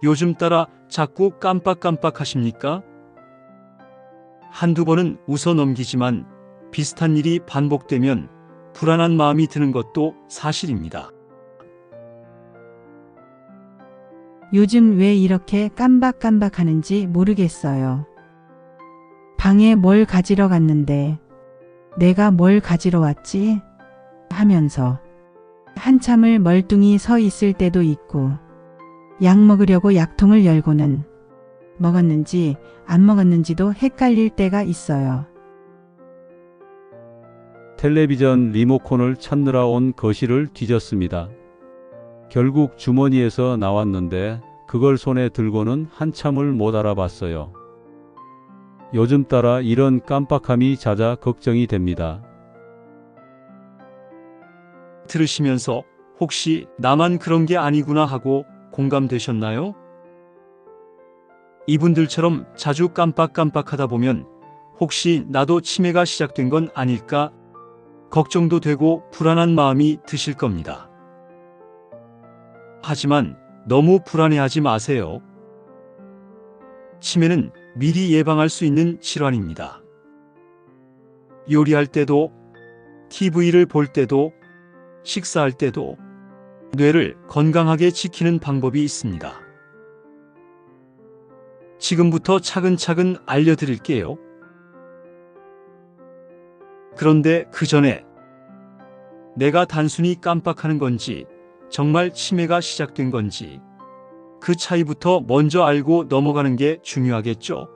요즘 따라 자꾸 깜빡깜빡하십니까? 한두 번은 웃어 넘기지만 비슷한 일이 반복되면 불안한 마음이 드는 것도 사실입니다. 요즘 왜 이렇게 깜박깜박하는지 모르겠어요. 방에 뭘 가지러 갔는데 내가 뭘 가지러 왔지? 하면서 한참을 멀뚱히 서 있을 때도 있고, 약 먹으려고 약통을 열고는 먹었는지 안 먹었는지도 헷갈릴 때가 있어요. 텔레비전 리모컨을 찾느라 온 거실을 뒤졌습니다. 결국 주머니에서 나왔는데 그걸 손에 들고는 한참을 못 알아봤어요. 요즘 따라 이런 깜빡함이 잦아 걱정이 됩니다. 들으시면서 혹시 나만 그런 게 아니구나 하고 공감되셨나요? 이분들처럼 자주 깜빡깜빡하다 보면 혹시 나도 치매가 시작된 건 아닐까 걱정도 되고 불안한 마음이 드실 겁니다. 하지만 너무 불안해하지 마세요. 치매는 미리 예방할 수 있는 질환입니다. 요리할 때도, TV를 볼 때도, 식사할 때도 뇌를 건강하게 지키는 방법이 있습니다. 지금부터 차근차근 알려드릴게요. 그런데 그 전에 내가 단순히 깜빡하는 건지 정말 치매가 시작된 건지 그 차이부터 먼저 알고 넘어가는 게 중요하겠죠.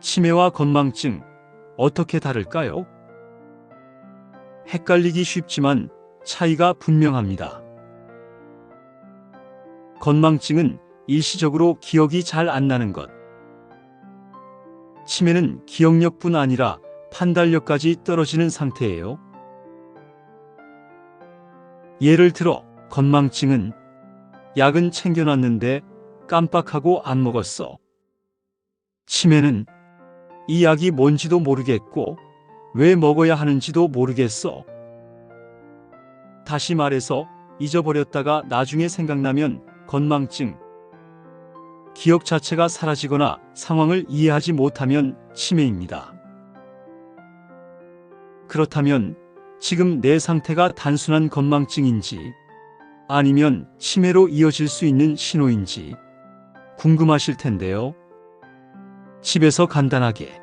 치매와 건망증 어떻게 다를까요? 헷갈리기 쉽지만 차이가 분명합니다. 건망증은 일시적으로 기억이 잘 안 나는 것. 치매는 기억력뿐 아니라 판단력까지 떨어지는 상태예요. 예를 들어 건망증은 약은 챙겨놨는데 깜빡하고 안 먹었어. 치매는 이 약이 뭔지도 모르겠고 왜 먹어야 하는지도 모르겠어. 다시 말해서 잊어버렸다가 나중에 생각나면 건망증. 기억 자체가 사라지거나 상황을 이해하지 못하면 치매입니다. 그렇다면 지금 내 상태가 단순한 건망증인지 아니면 치매로 이어질 수 있는 신호인지 궁금하실 텐데요. 집에서 간단하게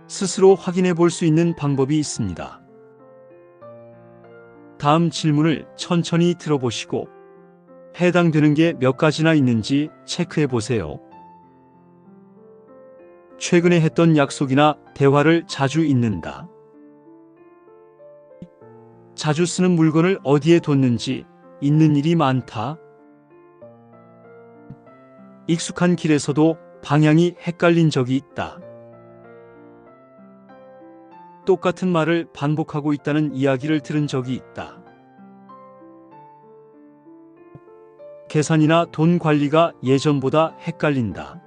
스스로 확인해 볼 수 있는 방법이 있습니다. 다음 질문을 천천히 들어보시고 해당되는 게 몇 가지나 있는지 체크해 보세요. 최근에 했던 약속이나 대화를 자주 잊는다. 자주 쓰는 물건을 어디에 뒀는지 잊는 일이 많다. 익숙한 길에서도 방향이 헷갈린 적이 있다. 똑같은 말을 반복하고 있다는 이야기를 들은 적이 있다. 계산이나 돈 관리가 예전보다 헷갈린다.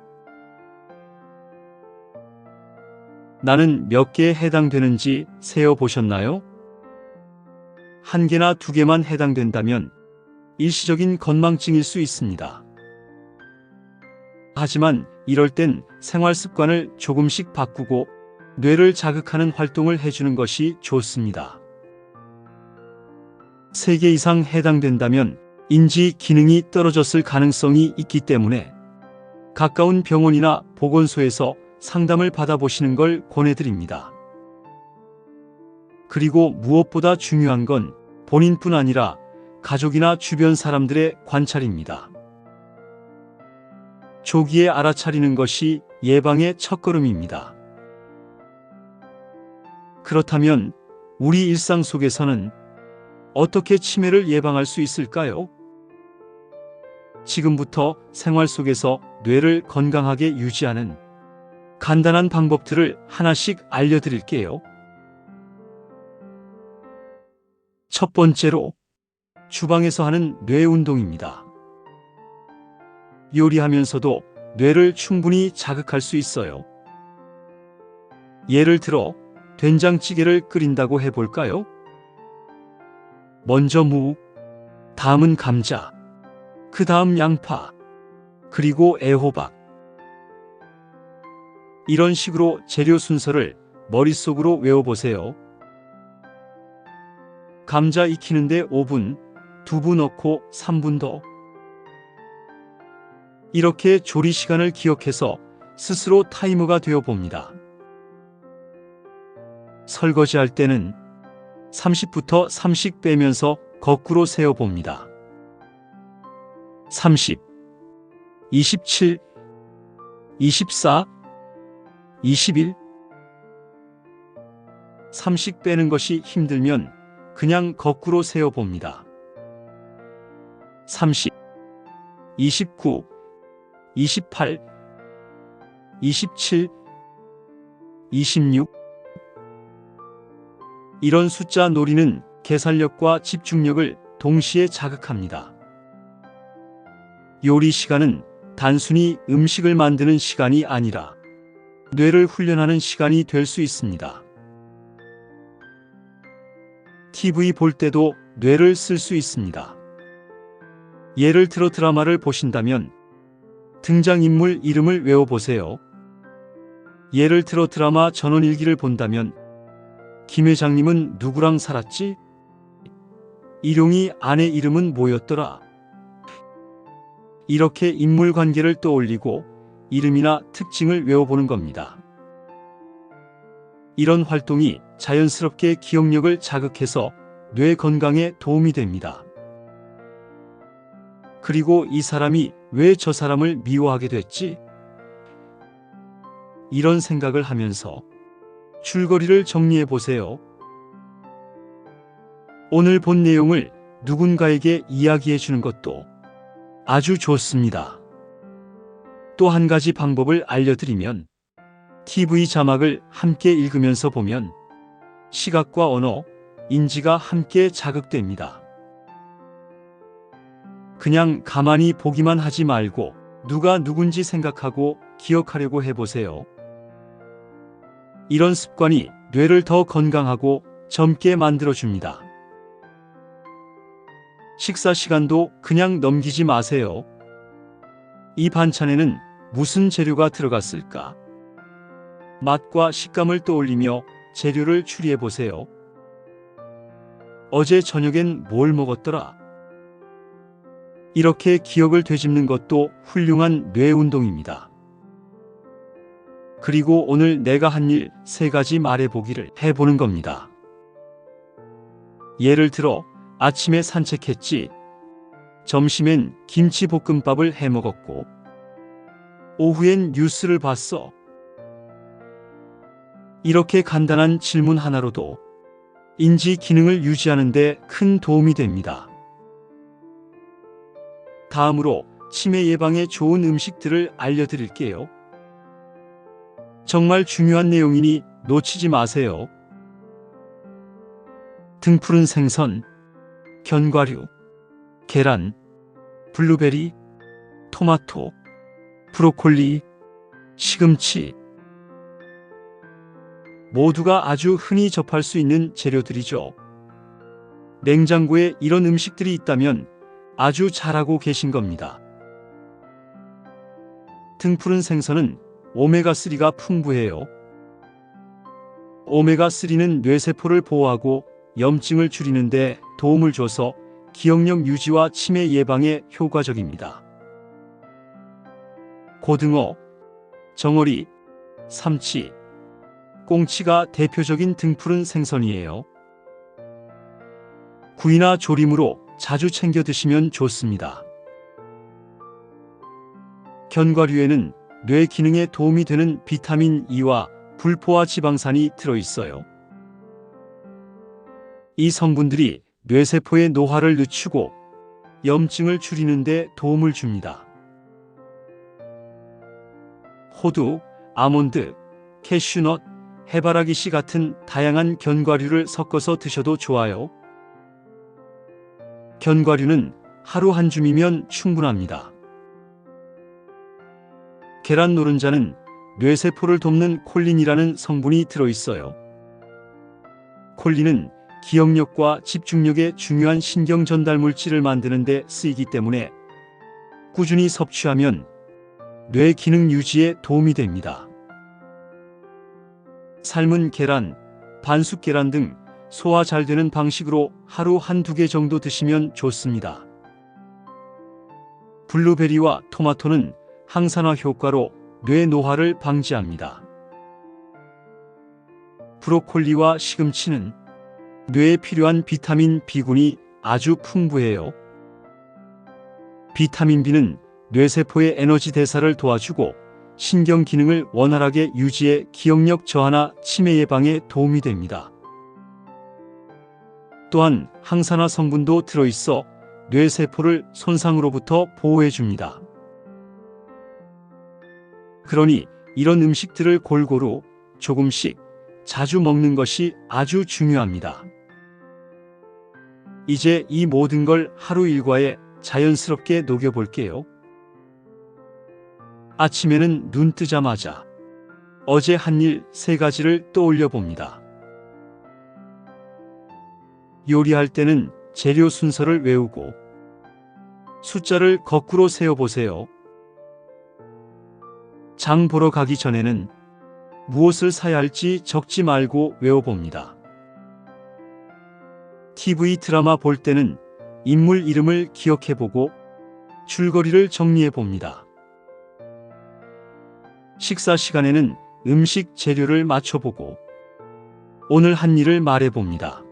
나는 몇 개에 해당되는지 세어 보셨나요? 한 개나 두 개만 해당된다면 일시적인 건망증일 수 있습니다. 하지만 이럴 땐 생활 습관을 조금씩 바꾸고 뇌를 자극하는 활동을 해주는 것이 좋습니다. 3개 이상 해당된다면 인지 기능이 떨어졌을 가능성이 있기 때문에 가까운 병원이나 보건소에서 상담을 받아보시는 걸 권해드립니다. 그리고 무엇보다 중요한 건 본인뿐 아니라 가족이나 주변 사람들의 관찰입니다. 조기에 알아차리는 것이 예방의 첫걸음입니다. 그렇다면 우리 일상 속에서는 어떻게 치매를 예방할 수 있을까요? 지금부터 생활 속에서 뇌를 건강하게 유지하는 간단한 방법들을 하나씩 알려드릴게요. 첫 번째로 주방에서 하는 뇌 운동입니다. 요리하면서도 뇌를 충분히 자극할 수 있어요. 예를 들어 된장찌개를 끓인다고 해볼까요? 먼저 무, 다음은 감자, 그 다음 양파, 그리고 애호박. 이런 식으로 재료 순서를 머릿속으로 외워보세요. 감자 익히는데 5분, 두부 넣고 3분 더. 이렇게 조리 시간을 기억해서 스스로 타이머가 되어 봅니다. 설거지할 때는 30부터 30 빼면서 거꾸로 세어 봅니다. 30, 27, 24, 21. 30 빼는 것이 힘들면 그냥 거꾸로 세어 봅니다. 30, 29, 28, 27, 26. 이런 숫자 놀이는 계산력과 집중력을 동시에 자극합니다. 요리 시간은 단순히 음식을 만드는 시간이 아니라 뇌를 훈련하는 시간이 될 수 있습니다. TV 볼 때도 뇌를 쓸 수 있습니다. 예를 들어 드라마를 보신다면 등장인물 이름을 외워보세요. 예를 들어 드라마 전원일기를 본다면 김 회장님은 누구랑 살았지? 일용이 아내 이름은 뭐였더라? 이렇게 인물 관계를 떠올리고 이름이나 특징을 외워보는 겁니다. 이런 활동이 자연스럽게 기억력을 자극해서 뇌 건강에 도움이 됩니다. 그리고 이 사람이 왜 저 사람을 미워하게 됐지? 이런 생각을 하면서 줄거리를 정리해 보세요. 오늘 본 내용을 누군가에게 이야기해 주는 것도 아주 좋습니다. 또 한 가지 방법을 알려드리면 TV 자막을 함께 읽으면서 보면 시각과 언어, 인지가 함께 자극됩니다. 그냥 가만히 보기만 하지 말고 누가 누군지 생각하고 기억하려고 해보세요. 이런 습관이 뇌를 더 건강하고 젊게 만들어줍니다. 식사 시간도 그냥 넘기지 마세요. 이 반찬에는 무슨 재료가 들어갔을까? 맛과 식감을 떠올리며 재료를 추리해 보세요. 어제 저녁엔 뭘 먹었더라? 이렇게 기억을 되짚는 것도 훌륭한 뇌 운동입니다. 그리고 오늘 내가 한 일 3가지 말해보기를 해보는 겁니다. 예를 들어 아침에 산책했지, 점심엔 김치볶음밥을 해먹었고, 오후엔 뉴스를 봤어. 이렇게 간단한 질문 하나로도 인지 기능을 유지하는 데 큰 도움이 됩니다. 다음으로 치매 예방에 좋은 음식들을 알려드릴게요. 정말 중요한 내용이니 놓치지 마세요. 등푸른 생선, 견과류, 계란, 블루베리, 토마토, 브로콜리, 시금치. 모두가 아주 흔히 접할 수 있는 재료들이죠. 냉장고에 이런 음식들이 있다면 아주 잘하고 계신 겁니다. 등푸른 생선은 오메가3가 풍부해요. 오메가3는 뇌세포를 보호하고 염증을 줄이는 데 도움을 줘서 기억력 유지와 치매 예방에 효과적입니다. 고등어, 정어리, 삼치, 꽁치가 대표적인 등푸른 생선이에요. 구이나 조림으로 자주 챙겨 드시면 좋습니다. 견과류에는 뇌 기능에 도움이 되는 비타민 E와 불포화 지방산이 들어있어요. 이 성분들이 뇌세포의 노화를 늦추고 염증을 줄이는 데 도움을 줍니다. 호두, 아몬드, 캐슈넛, 해바라기 씨 같은 다양한 견과류를 섞어서 드셔도 좋아요. 견과류는 하루 한 줌이면 충분합니다. 계란 노른자는 뇌세포를 돕는 콜린이라는 성분이 들어있어요. 콜린은 기억력과 집중력에 중요한 신경 전달 물질을 만드는 데 쓰이기 때문에 꾸준히 섭취하면 뇌 기능 유지에 도움이 됩니다. 삶은 계란, 반숙 계란 등 소화 잘 되는 방식으로 하루 한두 개 정도 드시면 좋습니다. 블루베리와 토마토는 항산화 효과로 뇌 노화를 방지합니다. 브로콜리와 시금치는 뇌에 필요한 비타민 B군이 아주 풍부해요. 비타민 B는 뇌세포의 에너지 대사를 도와주고 신경 기능을 원활하게 유지해 기억력 저하나 치매 예방에 도움이 됩니다. 또한 항산화 성분도 들어있어 뇌세포를 손상으로부터 보호해줍니다. 그러니 이런 음식들을 골고루 조금씩 자주 먹는 것이 아주 중요합니다. 이제 이 모든 걸 하루 일과에 자연스럽게 녹여볼게요. 아침에는 눈 뜨자마자 어제 한 일 3가지를 떠올려 봅니다. 요리할 때는 재료 순서를 외우고 숫자를 거꾸로 세어보세요. 장 보러 가기 전에는 무엇을 사야 할지 적지 말고 외워봅니다. TV 드라마 볼 때는 인물 이름을 기억해보고 줄거리를 정리해봅니다. 식사 시간에는 음식 재료를 맞춰보고 오늘 한 일을 말해봅니다.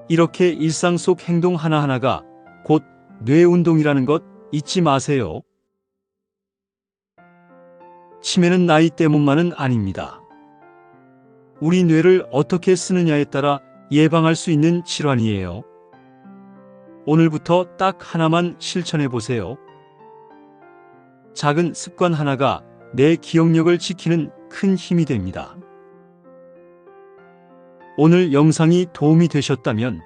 이렇게 일상 속 행동 하나하나가 곧 뇌 운동이라는 것 잊지 마세요. 치매는 나이 때문만은 아닙니다. 우리 뇌를 어떻게 쓰느냐에 따라 예방할 수 있는 질환이에요. 오늘부터 딱 하나만 실천해 보세요. 작은 습관 하나가 내 기억력을 지키는 큰 힘이 됩니다. 오늘 영상이 도움이 되셨다면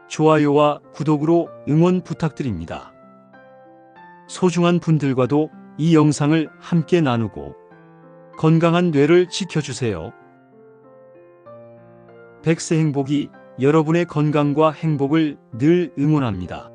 좋아요와 구독으로 응원 부탁드립니다. 소중한 분들과도 이 영상을 함께 나누고 건강한 뇌를 지켜주세요. 100세 행복이 여러분의 건강과 행복을 늘 응원합니다.